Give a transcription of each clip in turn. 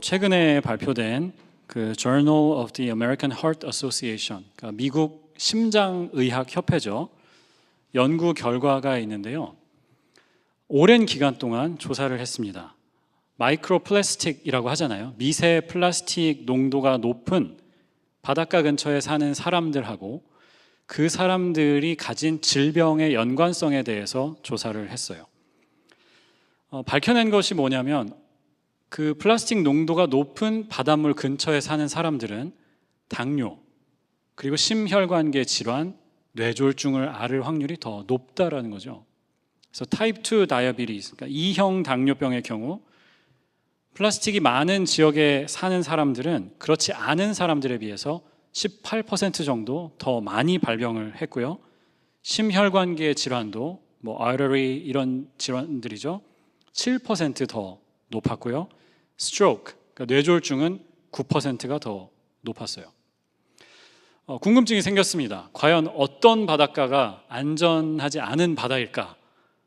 최근에 발표된 그 Journal of the American Heart Association, 그러니까 미국 심장의학 협회죠. 연구 결과가 있는데요. 오랜 기간 동안 조사를 했습니다. 마이크로 플라스틱이라고 하잖아요. 미세 플라스틱 농도가 높은 바닷가 근처에 사는 사람들하고 그 사람들이 가진 질병의 연관성에 대해서 조사를 했어요. 밝혀낸 것이 뭐냐면 그 플라스틱 농도가 높은 바닷물 근처에 사는 사람들은 당뇨, 그리고 심혈관계 질환, 뇌졸중을 앓을 확률이 더 높다라는 거죠. 그래서 타입 2 다이어비티스, 그러니까 2형 당뇨병의 경우 플라스틱이 많은 지역에 사는 사람들은 그렇지 않은 사람들에 비해서 18% 정도 더 많이 발병을 했고요. 심혈관계 질환도 artery 이런 질환들이죠. 7% 더 높았고요. 스트로크, 그러니까 뇌졸중은 9%가 더 높았어요. 궁금증이 생겼습니다. 과연 어떤 바닷가가 안전하지 않은 바다일까?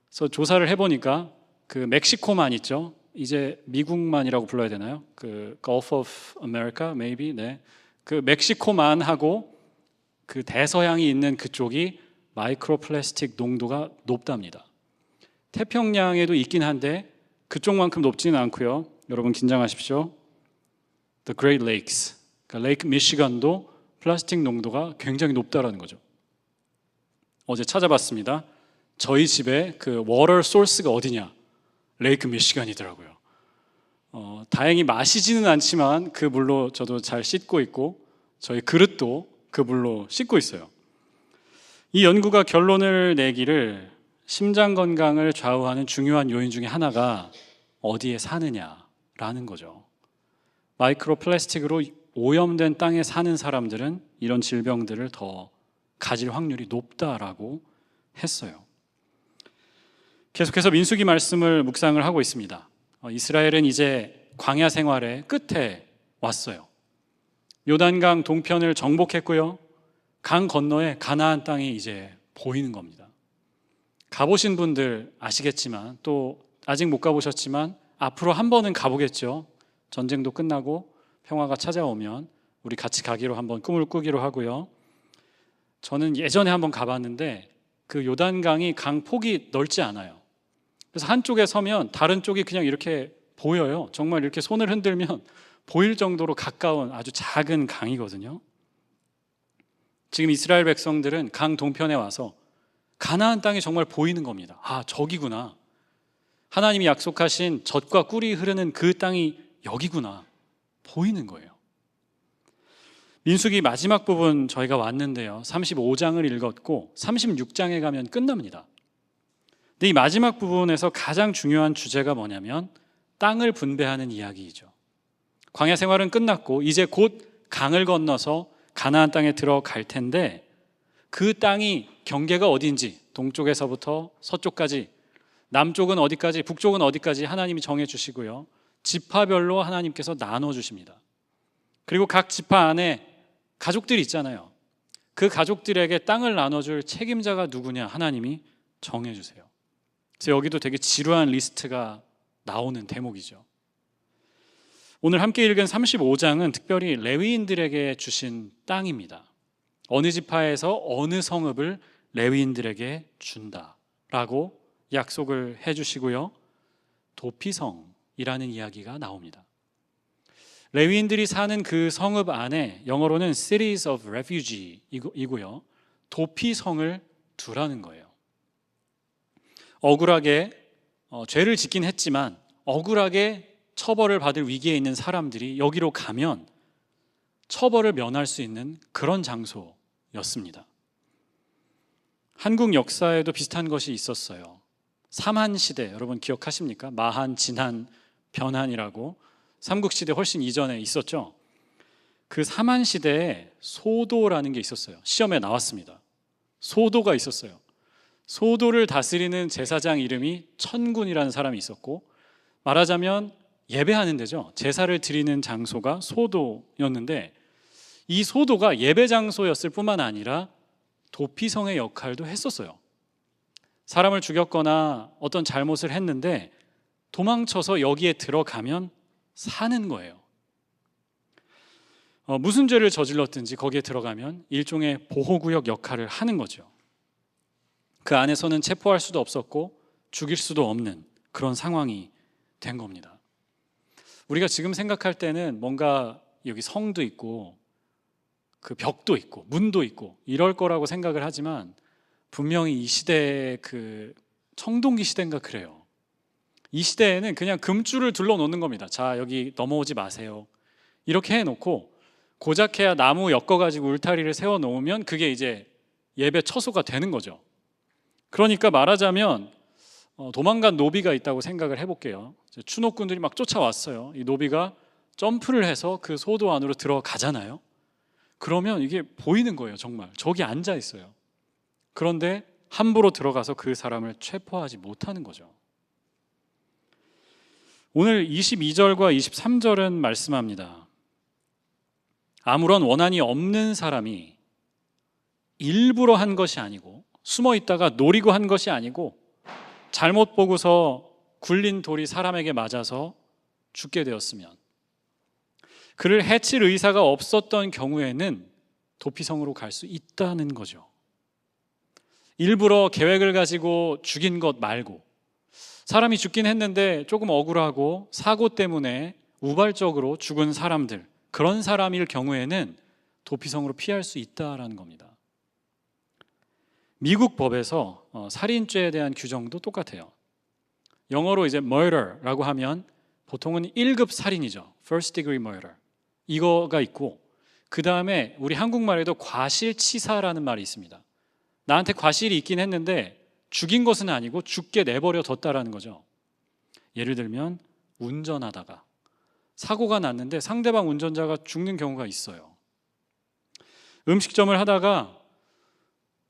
그래서 조사를 해보니까 그 멕시코만 있죠. 이제 미국만이라고 불러야 되나요? 그 Gulf of America, maybe. 네. 그 멕시코만 하고 그 대서양이 있는 그쪽이 마이크로 플라스틱 농도가 높답니다. 태평양에도 있긴 한데 그쪽만큼 높지는 않고요. 여러분 긴장하십시오. The Great Lakes, 그러니까 레이크 미시건도 플라스틱 농도가 굉장히 높다라는 거죠. 어제 찾아봤습니다. 저희 집에 그 워터 소스가 어디냐? 레이크 미시건이더라고요. 다행히 마시지는 않지만 그 물로 저도 잘 씻고 있고 저희 그릇도 그 물로 씻고 있어요. 이 연구가 결론을 내기를 심장 건강을 좌우하는 중요한 요인 중에 하나가 어디에 사느냐라는 거죠. 마이크로 플라스틱으로 오염된 땅에 사는 사람들은 이런 질병들을 더 가질 확률이 높다라고 했어요. 계속해서 민수기 말씀을 묵상을 하고 있습니다. 이스라엘은 이제 광야 생활의 끝에 왔어요. 요단강 동편을 정복했고요. 강 건너에 가나안 땅이 이제 보이는 겁니다. 가보신 분들 아시겠지만 또 아직 못 가보셨지만 앞으로 한 번은 가보겠죠. 전쟁도 끝나고 평화가 찾아오면 우리 같이 가기로 한번 꿈을 꾸기로 하고요. 저는 예전에 한번 가봤는데 그 요단강이 강 폭이 넓지 않아요. 그래서 한쪽에 서면 다른 쪽이 그냥 이렇게 보여요. 정말 이렇게 손을 흔들면 보일 정도로 가까운 아주 작은 강이거든요. 지금 이스라엘 백성들은 강 동편에 와서 가나안 땅이 정말 보이는 겁니다. 아, 저기구나. 하나님이 약속하신 젖과 꿀이 흐르는 그 땅이 여기구나. 보이는 거예요. 민수기 마지막 부분 저희가 왔는데요. 35장을 읽었고 36장에 가면 끝납니다. 근데 이 마지막 부분에서 가장 중요한 주제가 뭐냐면 땅을 분배하는 이야기이죠. 광야 생활은 끝났고 이제 곧 강을 건너서 가나안 땅에 들어갈 텐데 그 땅이 경계가 어딘지 동쪽에서부터 서쪽까지, 남쪽은 어디까지, 북쪽은 어디까지 하나님이 정해주시고요. 지파별로 하나님께서 나눠주십니다. 그리고 각 지파 안에 가족들이 있잖아요. 그 가족들에게 땅을 나눠줄 책임자가 누구냐 하나님이 정해주세요. 그래서 여기도 되게 지루한 리스트가 나오는 대목이죠. 오늘 함께 읽은 35장은 특별히 레위인들에게 주신 땅입니다. 어느 지파에서 어느 성읍을 레위인들에게 준다라고 약속을 해주시고요. 도피성이라는 이야기가 나옵니다. 레위인들이 사는 그 성읍 안에 영어로는 Cities of Refuge이고요. 도피성을 두라는 거예요. 억울하게 죄를 짓긴 했지만 억울하게 처벌을 받을 위기에 있는 사람들이 여기로 가면 처벌을 면할 수 있는 그런 장소였습니다. 한국 역사에도 비슷한 것이 있었어요. 삼한시대, 여러분 기억하십니까? 마한, 진한, 변한이라고 삼국시대 훨씬 이전에 있었죠. 그 삼한시대에 소도라는 게 있었어요. 시험에 나왔습니다. 소도가 있었어요. 소도를 다스리는 제사장 이름이 천군이라는 사람이 있었고, 말하자면 예배하는 데죠. 제사를 드리는 장소가 소도였는데 이 소도가 예배 장소였을 뿐만 아니라 도피성의 역할도 했었어요. 사람을 죽였거나 어떤 잘못을 했는데 도망쳐서 여기에 들어가면 사는 거예요. 무슨 죄를 저질렀든지 거기에 들어가면 일종의 보호구역 역할을 하는 거죠. 그 안에서는 체포할 수도 없었고 죽일 수도 없는 그런 상황이 된 겁니다. 우리가 지금 생각할 때는 뭔가 여기 성도 있고 그 벽도 있고 문도 있고 이럴 거라고 생각을 하지만 분명히 이 시대의 그 청동기 시대인가 그래요. 이 시대에는 그냥 금줄을 둘러 놓는 겁니다. 자, 여기 넘어오지 마세요. 이렇게 해놓고 고작해야 나무 엮어가지고 울타리를 세워놓으면 그게 이제 예배 처소가 되는 거죠. 그러니까 말하자면 도망간 노비가 있다고 생각을 해볼게요. 추노꾼들이 막 쫓아왔어요. 이 노비가 점프를 해서 그 소도 안으로 들어가잖아요. 그러면 이게 보이는 거예요. 정말 저기 앉아 있어요. 그런데 함부로 들어가서 그 사람을 체포하지 못하는 거죠. 오늘 22절과 23절은 말씀합니다. 아무런 원한이 없는 사람이 일부러 한 것이 아니고 숨어 있다가 노리고 한 것이 아니고 잘못 보고서 굴린 돌이 사람에게 맞아서 죽게 되었으면, 그를 해칠 의사가 없었던 경우에는 도피성으로 갈 수 있다는 거죠. 일부러 계획을 가지고 죽인 것 말고 사람이 죽긴 했는데 조금 억울하고 사고 때문에 우발적으로 죽은 사람들, 그런 사람일 경우에는 도피성으로 피할 수 있다라는 겁니다. 미국 법에서 살인죄에 대한 규정도 똑같아요. 영어로 이제 murder라고 하면 보통은 1급 살인이죠. first degree murder. 이거가 있고, 그 다음에 우리 한국말에도 과실치사라는 말이 있습니다. 나한테 과실이 있긴 했는데 죽인 것은 아니고 죽게 내버려 뒀다라는 거죠. 예를 들면 운전하다가 사고가 났는데 상대방 운전자가 죽는 경우가 있어요. 음식점을 하다가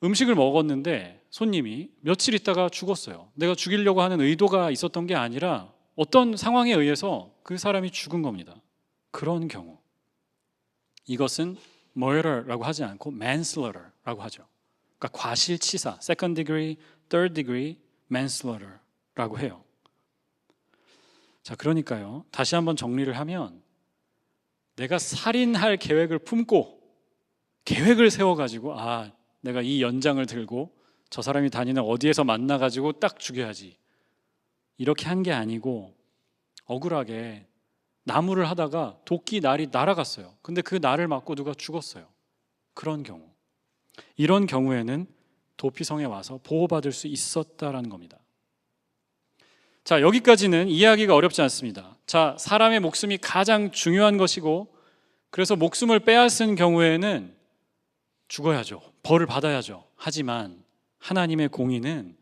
음식을 먹었는데 손님이 며칠 있다가 죽었어요. 내가 죽이려고 하는 의도가 있었던 게 아니라 어떤 상황에 의해서 그 사람이 죽은 겁니다. 그런 경우, 이것은 murder라고 하지 않고 manslaughter라고 하죠. 그러니까 과실치사, second degree, third degree manslaughter라고 해요. 자, 그러니까요, 다시 한번 정리를 하면 내가 살인할 계획을 품고 계획을 세워가지고 내가 이 연장을 들고 저 사람이 다니는 어디에서 만나가지고 딱 죽여야지, 이렇게 한 게 아니고 억울하게 나무를 하다가 도끼 날이 날아갔어요. 근데 그 날을 맞고 누가 죽었어요. 그런 경우, 이런 경우에는 도피성에 와서 보호받을 수 있었다라는 겁니다. 자, 여기까지는 이해하기가 어렵지 않습니다. 자, 사람의 목숨이 가장 중요한 것이고, 그래서 목숨을 빼앗은 경우에는 죽어야죠. 벌을 받아야죠. 하지만 하나님의 공의는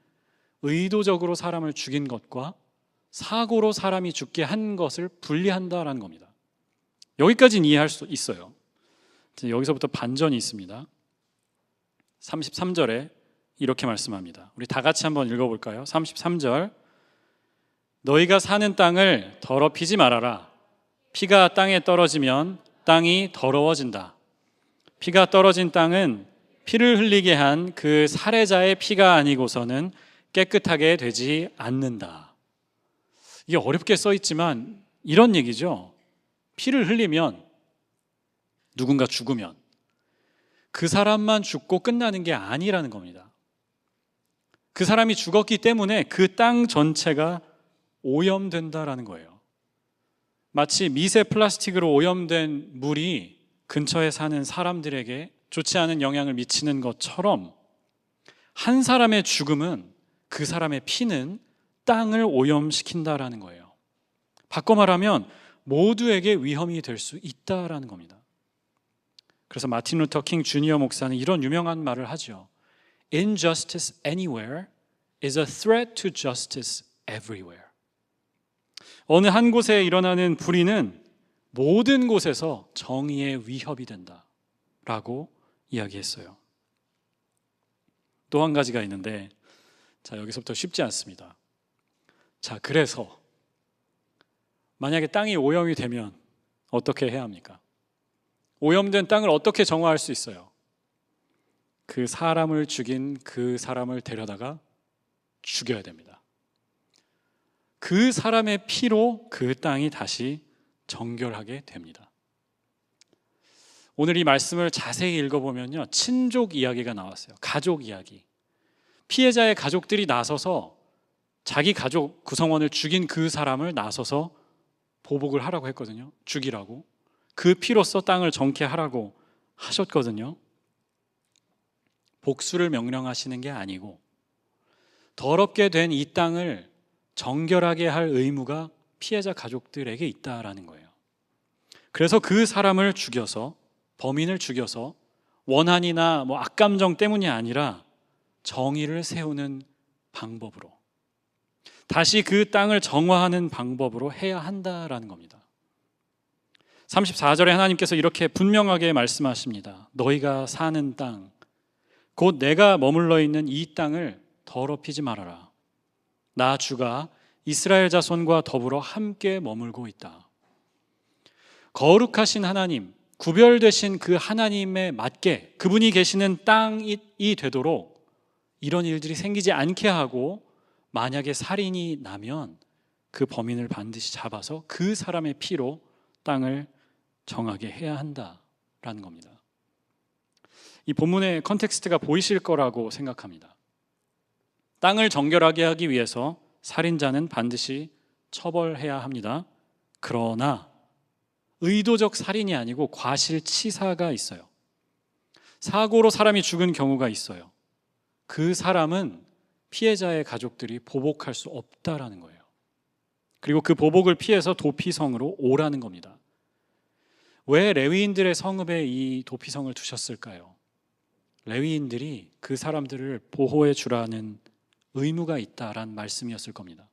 의도적으로 사람을 죽인 것과 사고로 사람이 죽게 한 것을 분리한다라는 겁니다. 여기까지는 이해할 수 있어요. 여기서부터 반전이 있습니다. 33절에 이렇게 말씀합니다. 우리 다 같이 한번 읽어볼까요? 33절. 너희가 사는 땅을 더럽히지 말아라. 피가 땅에 떨어지면 땅이 더러워진다. 피가 떨어진 땅은 피를 흘리게 한 그 살해자의 피가 아니고서는 깨끗하게 되지 않는다. 이게 어렵게 써 있지만 이런 얘기죠. 피를 흘리면, 누군가 죽으면 그 사람만 죽고 끝나는 게 아니라는 겁니다. 그 사람이 죽었기 때문에 그 땅 전체가 오염된다라는 거예요. 마치 미세 플라스틱으로 오염된 물이 근처에 사는 사람들에게 좋지 않은 영향을 미치는 것처럼, 한 사람의 죽음은, 그 사람의 피는 땅을 오염시킨다라는 거예요. 바꿔 말하면 모두에게 위험이 될 수 있다라는 겁니다. 그래서 마틴 루터 킹 주니어 목사는 이런 유명한 말을 하죠. Injustice anywhere is a threat to justice everywhere. 어느 한 곳에 일어나는 불의는 모든 곳에서 정의의 위협이 된다라고 이야기했어요. 또 한 가지가 있는데, 자, 여기서부터 쉽지 않습니다. 자, 그래서 만약에 땅이 오염이 되면 어떻게 해야 합니까? 오염된 땅을 어떻게 정화할 수 있어요? 그 사람을 죽인 그 사람을 데려다가 죽여야 됩니다. 그 사람의 피로 그 땅이 다시 정결하게 됩니다. 오늘 이 말씀을 자세히 읽어보면요, 친족 이야기가 나왔어요. 가족 이야기. 피해자의 가족들이 나서서 자기 가족 구성원을 죽인 그 사람을 나서서 보복을 하라고 했거든요. 죽이라고. 그 피로써 땅을 정케하라고 하셨거든요. 복수를 명령하시는 게 아니고 더럽게 된 이 땅을 정결하게 할 의무가 피해자 가족들에게 있다라는 거예요. 그래서 그 사람을 죽여서, 범인을 죽여서 원한이나 악감정 때문이 아니라 정의를 세우는 방법으로, 다시 그 땅을 정화하는 방법으로 해야 한다라는 겁니다. 34절에 하나님께서 이렇게 분명하게 말씀하십니다. 너희가 사는 땅, 곧 내가 머물러 있는 이 땅을 더럽히지 말아라. 나 주가 이스라엘 자손과 더불어 함께 머물고 있다. 거룩하신 하나님, 구별되신 그 하나님에 맞게 그분이 계시는 땅이 되도록 이런 일들이 생기지 않게 하고, 만약에 살인이 나면 그 범인을 반드시 잡아서 그 사람의 피로 땅을 정하게 해야 한다라는 겁니다. 이 본문의 컨텍스트가 보이실 거라고 생각합니다. 땅을 정결하게 하기 위해서 살인자는 반드시 처벌해야 합니다. 그러나 의도적 살인이 아니고 과실치사가 있어요. 사고로 사람이 죽은 경우가 있어요. 그 사람은 피해자의 가족들이 보복할 수 없다라는 거예요. 그리고 그 보복을 피해서 도피성으로 오라는 겁니다. 왜 레위인들의 성읍에 이 도피성을 두셨을까요? 레위인들이 그 사람들을 보호해 주라는 의무가 있다라는 말씀이었을 겁니다.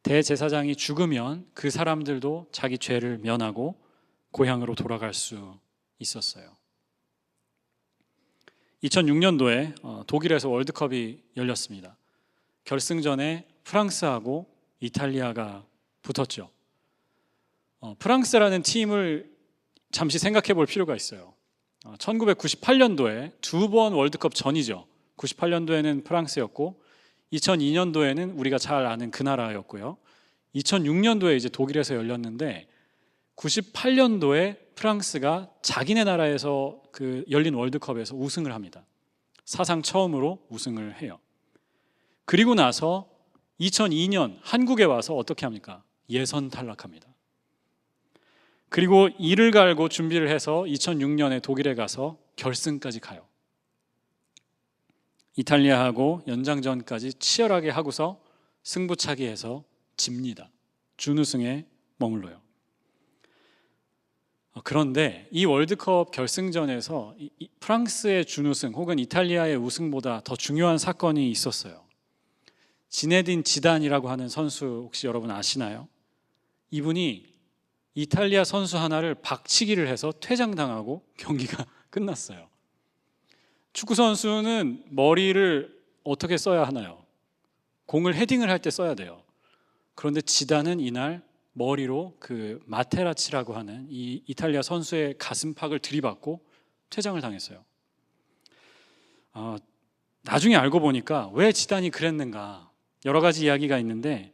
대제사장이 죽으면 그 사람들도 자기 죄를 면하고 고향으로 돌아갈 수 있었어요. 2006년도에 독일에서 월드컵이 열렸습니다. 결승전에 프랑스하고 이탈리아가 붙었죠. 프랑스라는 팀을 잠시 생각해 볼 필요가 있어요. 1998년도에 두 번 월드컵 전이죠. 98년도에는 프랑스였고 2002년도에는 우리가 잘 아는 그 나라였고요. 2006년도에 이제 독일에서 열렸는데 98년도에 프랑스가 자기네 나라에서 그 열린 월드컵에서 우승을 합니다. 사상 처음으로 우승을 해요. 그리고 나서 2002년 한국에 와서 어떻게 합니까? 예선 탈락합니다. 그리고 이를 갈고 준비를 해서 2006년에 독일에 가서 결승까지 가요. 이탈리아하고 연장전까지 치열하게 하고서 승부차기해서 집니다. 준우승에 머물러요. 그런데 이 월드컵 결승전에서 프랑스의 준우승 혹은 이탈리아의 우승보다 더 중요한 사건이 있었어요. 지네딘 지단이라고 하는 선수 혹시 여러분 아시나요? 이분이 이탈리아 선수 하나를 박치기를 해서 퇴장당하고 경기가 끝났어요. 축구 선수는 머리를 어떻게 써야 하나요? 공을 헤딩을 할 때 써야 돼요. 그런데 지단은 이날 머리로 그 마테라치라고 하는 이 이탈리아 선수의 가슴팍을 들이받고 퇴장을 당했어요. 나중에 알고 보니까 왜 지단이 그랬는가 여러 가지 이야기가 있는데,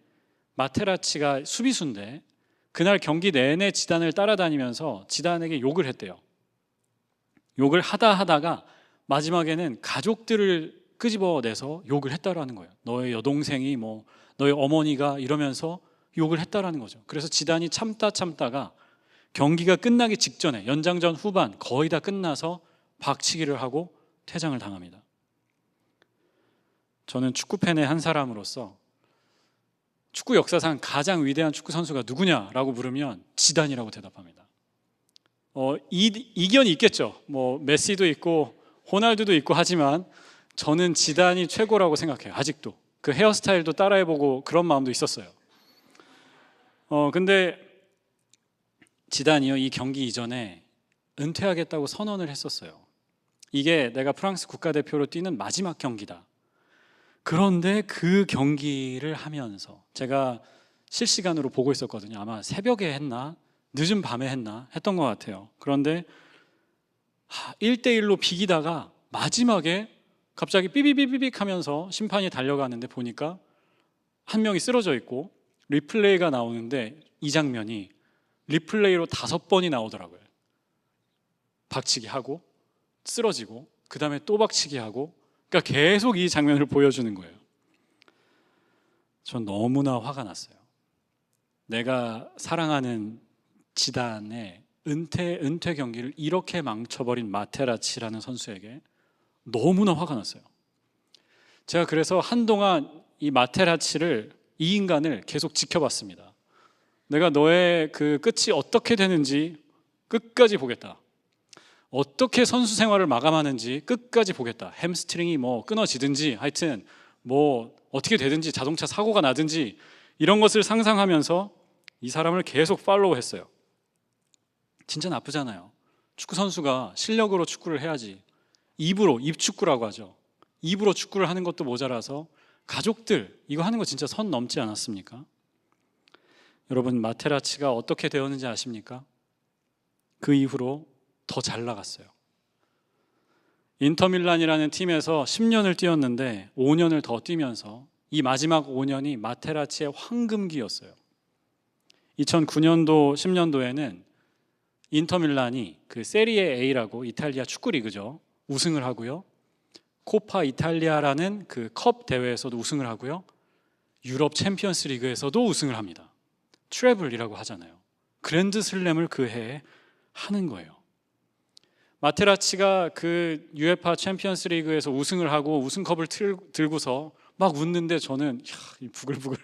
마테라치가 수비수인데 그날 경기 내내 지단을 따라다니면서 지단에게 욕을 했대요. 욕을 하다가 마지막에는 가족들을 끄집어내서 욕을 했다라는 거예요. 너의 여동생이 너의 어머니가 이러면서 욕을 했다라는 거죠. 그래서 지단이 참다가 경기가 끝나기 직전에 연장전 후반 거의 다 끝나서 박치기를 하고 퇴장을 당합니다. 저는 축구팬의 한 사람으로서 축구 역사상 가장 위대한 축구 선수가 누구냐라고 물으면 지단이라고 대답합니다. 이견이 있겠죠. 메시도 있고 호날두도 있고 하지만 저는 지단이 최고라고 생각해요. 아직도 그 헤어스타일도 따라해보고 그런 마음도 있었어요. 근데 지단이요, 이 경기 이전에 은퇴하겠다고 선언을 했었어요. 이게 내가 프랑스 국가대표로 뛰는 마지막 경기다. 그런데 그 경기를 하면서 제가 실시간으로 보고 있었거든요. 아마 새벽에 했나 늦은 밤에 했나 했던 것 같아요. 그런데 1대1로 비기다가 마지막에 갑자기 삐비비비빅 하면서 심판이 달려가는데 보니까 한 명이 쓰러져 있고 리플레이가 나오는데 이 장면이 리플레이로 5번이 나오더라고요. 박치기 하고 쓰러지고 그 다음에 또 박치기 하고, 그러니까 계속 이 장면을 보여주는 거예요. 전 너무나 화가 났어요. 내가 사랑하는 지단의 은퇴 경기를 이렇게 망쳐버린 마테라치라는 선수에게 너무나 화가 났어요. 제가 그래서 한동안 이 마테라치를, 이 인간을 계속 지켜봤습니다. 내가 너의 그 끝이 어떻게 되는지 끝까지 보겠다. 어떻게 선수 생활을 마감하는지 끝까지 보겠다. 햄스트링이 뭐 끊어지든지 하여튼 뭐 어떻게 되든지 자동차 사고가 나든지 이런 것을 상상하면서 이 사람을 계속 팔로우했어요. 진짜 나쁘잖아요. 축구 선수가 실력으로 축구를 해야지. 입축구라고 하죠. 입으로 축구를 하는 것도 모자라서 가족들 이거 하는 거 진짜 선 넘지 않았습니까? 여러분, 마테라치가 어떻게 되었는지 아십니까? 그 이후로 더 잘 나갔어요. 인터밀란이라는 팀에서 10년을 뛰었는데 5년을 더 뛰면서 이 마지막 5년이 마테라치의 황금기였어요. 2009년도 10년도에는 인터밀란이 그 세리에 A라고 이탈리아 축구 리그죠, 우승을 하고요. 코파 이탈리아라는 그 컵 대회에서도 우승을 하고요. 유럽 챔피언스 리그에서도 우승을 합니다. 트래블이라고 하잖아요. 그랜드 슬램을 그 해에 하는 거예요. 마테라치가 그 UEFA 챔피언스 리그에서 우승을 하고 우승컵을 들고서 막 웃는데 저는 부글부글,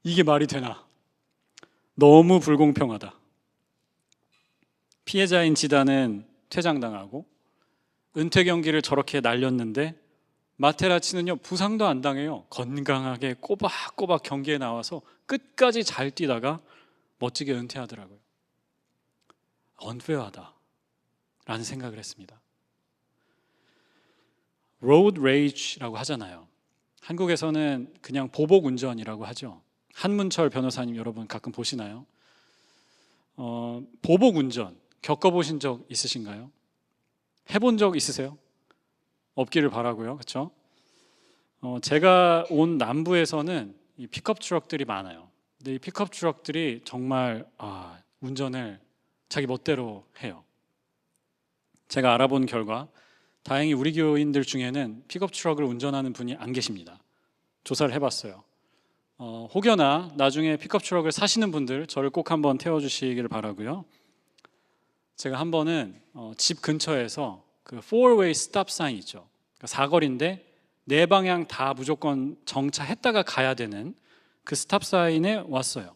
이게 말이 되나? 너무 불공평하다. 피해자인 지단은 퇴장당하고 은퇴 경기를 저렇게 날렸는데 마테라치는요, 부상도 안 당해요. 건강하게 꼬박꼬박 경기에 나와서 끝까지 잘 뛰다가 멋지게 은퇴하더라고요. 언페어하다 라는 생각을 했습니다. 로드 레이지라고 하잖아요. 한국에서는 그냥 보복 운전이라고 하죠. 한문철 변호사님 여러분 가끔 보시나요? 보복 운전 겪어보신 적 있으신가요? 해본 적 있으세요? 없기를 바라고요. 그렇죠? 제가 온 남부에서는 이 픽업 트럭들이 많아요. 근데 이 픽업 트럭들이 정말 운전을 자기 멋대로 해요. 제가 알아본 결과 다행히 우리 교인들 중에는 픽업 트럭을 운전하는 분이 안 계십니다. 조사를 해봤어요. 혹여나 나중에 픽업 트럭을 사시는 분들 저를 꼭 한번 태워주시기를 바라고요. 제가 한 번은 집 근처에서 그 4-way 스탑 사인 있죠. 그러니까 사거리인데 네 방향 다 무조건 정차했다가 가야 되는 그 스탑 사인에 왔어요.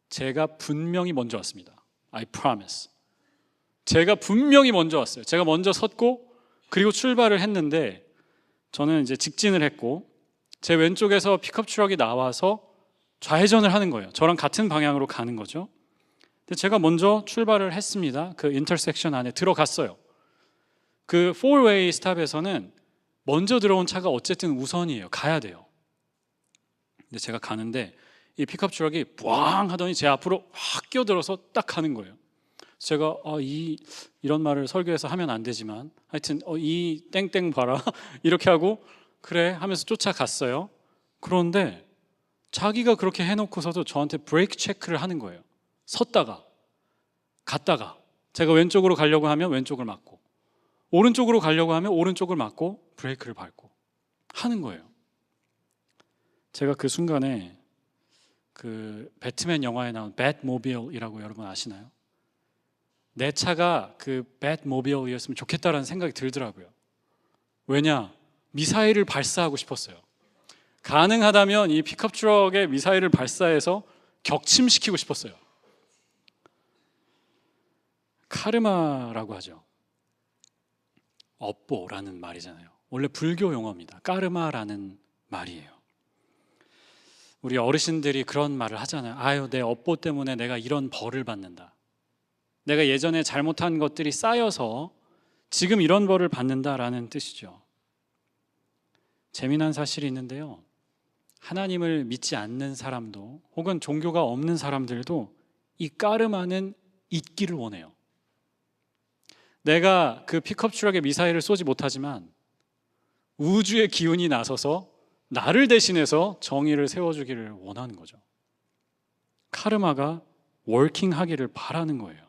제가 분명히 먼저 왔습니다. I promise. 제가 분명히 먼저 왔어요. 제가 먼저 섰고 그리고 출발을 했는데 저는 이제 직진을 했고 제 왼쪽에서 픽업 트럭이 나와서 좌회전을 하는 거예요. 저랑 같은 방향으로 가는 거죠. 근데 제가 먼저 출발을 했습니다. 그 인터섹션 안에 들어갔어요. 그 4-way 스탑에서는 먼저 들어온 차가 어쨌든 우선이에요. 가야 돼요. 근데 제가 가는데 이 픽업 트럭이 뿌앙 하더니 제 앞으로 확 끼어들어서 딱 가는 거예요. 제가 이런 말을 설교에서 하면 안 되지만 하여튼 이 땡땡 봐라 이렇게 하고 그래 하면서 쫓아갔어요. 그런데 자기가 그렇게 해놓고서도 저한테 브레이크 체크를 하는 거예요. 섰다가 갔다가 제가 왼쪽으로 가려고 하면 왼쪽을 막고 오른쪽으로 가려고 하면 오른쪽을 막고 브레이크를 밟고 하는 거예요. 제가 그 순간에 그 배트맨 영화에 나온 배트모빌이라고 여러분 아시나요? 내 차가 그 배트모빌이었으면 좋겠다라는 생각이 들더라고요. 왜냐? 미사일을 발사하고 싶었어요. 가능하다면 이 픽업 트럭에 미사일을 발사해서 격침시키고 싶었어요. 카르마라고 하죠. 업보라는 말이잖아요. 원래 불교 용어입니다. 까르마라는 말이에요. 우리 어르신들이 그런 말을 하잖아요. 내 업보 때문에 내가 이런 벌을 받는다. 내가 예전에 잘못한 것들이 쌓여서 지금 이런 벌을 받는다라는 뜻이죠. 재미난 사실이 있는데요. 하나님을 믿지 않는 사람도 혹은 종교가 없는 사람들도 이 까르마는 잊기를 원해요. 내가 그 픽업 트럭에 미사일을 쏘지 못하지만 우주의 기운이 나서서 나를 대신해서 정의를 세워주기를 원하는 거죠. 카르마가 워킹하기를 바라는 거예요.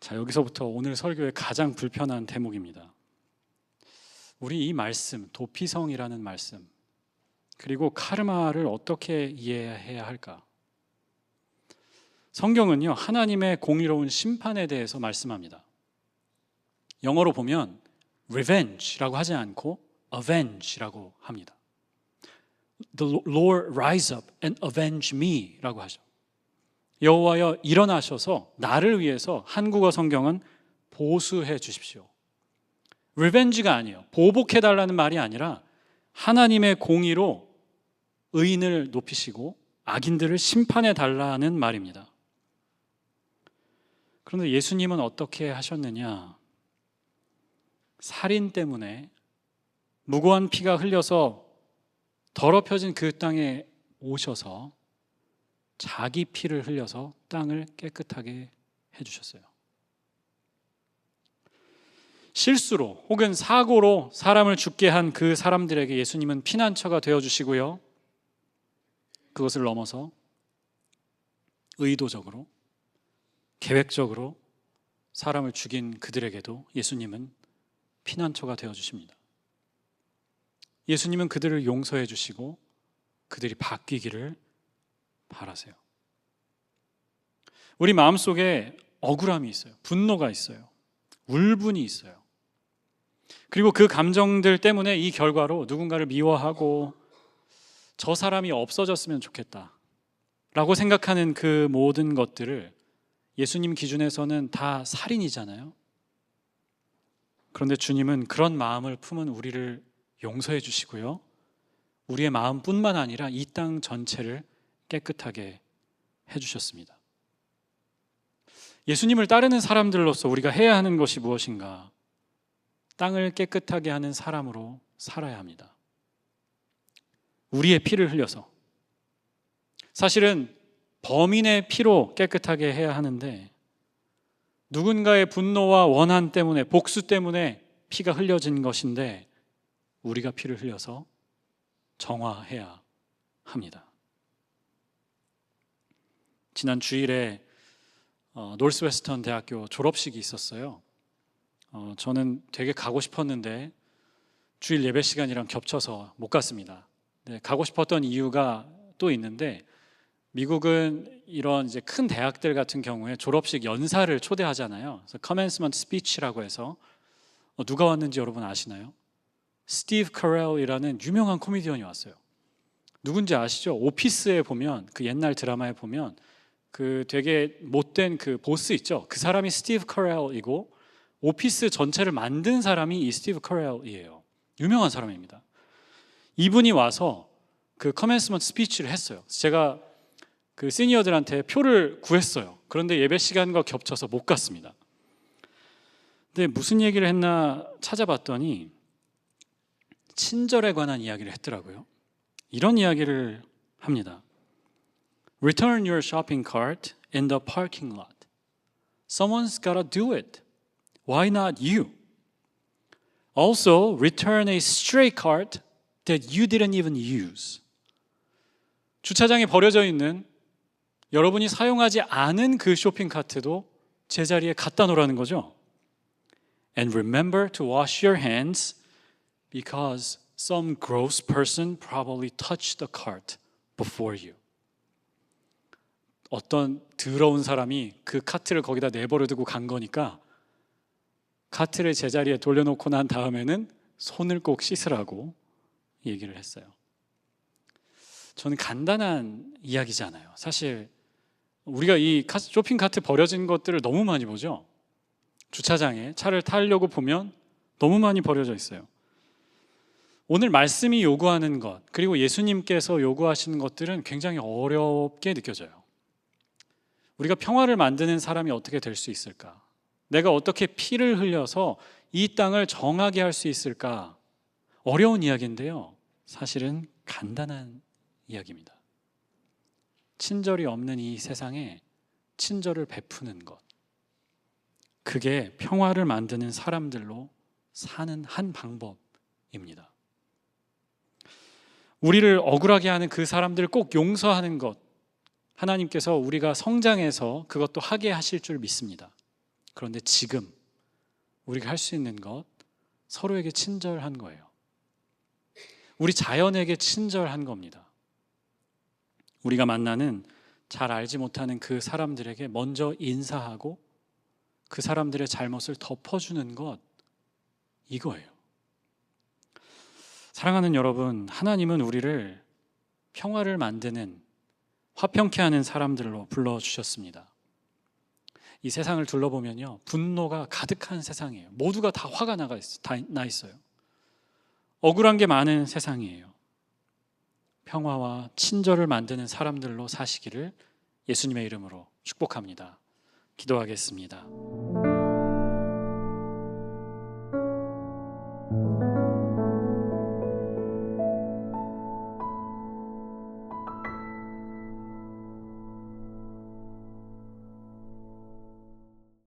자, 여기서부터 오늘 설교의 가장 불편한 대목입니다. 우리 이 말씀, 도피성이라는 말씀, 그리고 카르마를 어떻게 이해해야 할까? 성경은요, 하나님의 공의로운 심판에 대해서 말씀합니다. 영어로 보면 revenge라고 하지 않고 avenge라고 합니다. The Lord rise up and avenge me라고 하죠. 여호와여 일어나셔서 나를 위해서, 한국어 성경은 보수해 주십시오. revenge가 아니에요. 보복해달라는 말이 아니라 하나님의 공의로 의인을 높이시고 악인들을 심판해달라는 말입니다. 그런데 예수님은 어떻게 하셨느냐? 살인 때문에 무고한 피가 흘려서 더럽혀진 그 땅에 오셔서 자기 피를 흘려서 땅을 깨끗하게 해주셨어요. 실수로 혹은 사고로 사람을 죽게 한 그 사람들에게 예수님은 피난처가 되어주시고요, 그것을 넘어서 의도적으로, 계획적으로 사람을 죽인 그들에게도 예수님은 피난처가 되어주십니다. 예수님은 그들을 용서해 주시고 그들이 바뀌기를 바라세요. 우리 마음속에 억울함이 있어요. 분노가 있어요. 울분이 있어요. 그리고 그 감정들 때문에 이 결과로 누군가를 미워하고 저 사람이 없어졌으면 좋겠다 라고 생각하는 그 모든 것들을 예수님 기준에서는 다 살인이잖아요. 그런데 주님은 그런 마음을 품은 우리를 용서해 주시고요, 우리의 마음뿐만 아니라 이 땅 전체를 깨끗하게 해주셨습니다. 예수님을 따르는 사람들로서 우리가 해야 하는 것이 무엇인가? 땅을 깨끗하게 하는 사람으로 살아야 합니다. 우리의 피를 흘려서, 사실은 범인의 피로 깨끗하게 해야 하는데 누군가의 분노와 원한 때문에, 복수 때문에 피가 흘려진 것인데 우리가 피를 흘려서 정화해야 합니다. 지난 주일에 노스웨스턴 대학교 졸업식이 있었어요. 저는 되게 가고 싶었는데 주일 예배 시간이랑 겹쳐서 못 갔습니다. 네, 가고 싶었던 이유가 또 있는데, 미국은 이런 이제 큰 대학들 같은 경우에 졸업식 연사를 초대하잖아요. 그래서 commencement speech라고 해서 누가 왔는지 여러분 아시나요? 스티브 카렐이라는 유명한 코미디언이 왔어요. 누군지 아시죠? 오피스에 보면, 그 옛날 드라마에 보면 그 되게 못된 그 보스 있죠? 그 사람이 스티브 카렐이고 오피스 전체를 만든 사람이 이 스티브 카렐이에요. 유명한 사람입니다. 이분이 와서 그 커맨스먼트 스피치를 했어요. 제가 그 시니어들한테 표를 구했어요. 그런데 예배 시간과 겹쳐서 못 갔습니다. 근데 무슨 얘기를 했나 찾아봤더니 친절에 관한 이야기를 했더라고요. 이런 이야기를 합니다. Return your shopping cart in the parking lot. Someone's gotta do it. Why not you? Also, return a stray cart that you didn't even use. 주차장에 버려져 있는 여러분이 사용하지 않은 그 쇼핑 카트도 제자리에 갖다 놓으라는 거죠. And remember to wash your hands because some gross person probably touched the cart before you. 어떤 더러운 사람이 그 카트를 거기다 내버려 두고 간 거니까 카트를 제자리에 돌려놓고 난 다음에는 손을 꼭 씻으라고 얘기를 했어요. 저는 간단한 이야기잖아요. 사실 우리가 이 쇼핑 카트 버려진 것들을 너무 많이 보죠. 주차장에 차를 타려고 보면 너무 많이 버려져 있어요. 오늘 말씀이 요구하는 것, 그리고 예수님께서 요구하시는 것들은 굉장히 어렵게 느껴져요. 우리가 평화를 만드는 사람이 어떻게 될 수 있을까? 내가 어떻게 피를 흘려서 이 땅을 정하게 할 수 있을까? 어려운 이야기인데요, 사실은 간단한 이야기입니다. 친절이 없는 이 세상에 친절을 베푸는 것, 그게 평화를 만드는 사람들로 사는 한 방법입니다. 우리를 억울하게 하는 그 사람들을 꼭 용서하는 것, 하나님께서 우리가 성장해서 그것도 하게 하실 줄 믿습니다. 그런데 지금 우리가 할 수 있는 것, 서로에게 친절한 거예요. 우리 자연에게 친절한 겁니다. 우리가 만나는 잘 알지 못하는 그 사람들에게 먼저 인사하고 그 사람들의 잘못을 덮어주는 것, 이거예요. 사랑하는 여러분, 하나님은 우리를 평화를 만드는, 화평케 하는 사람들로 불러주셨습니다. 이 세상을 둘러보면요, 분노가 가득한 세상이에요. 모두가 다 화가 나 있어요. 억울한 게 많은 세상이에요. 평화와 친절을 만드는 사람들로 사시기를 예수님의 이름으로 축복합니다. 기도하겠습니다.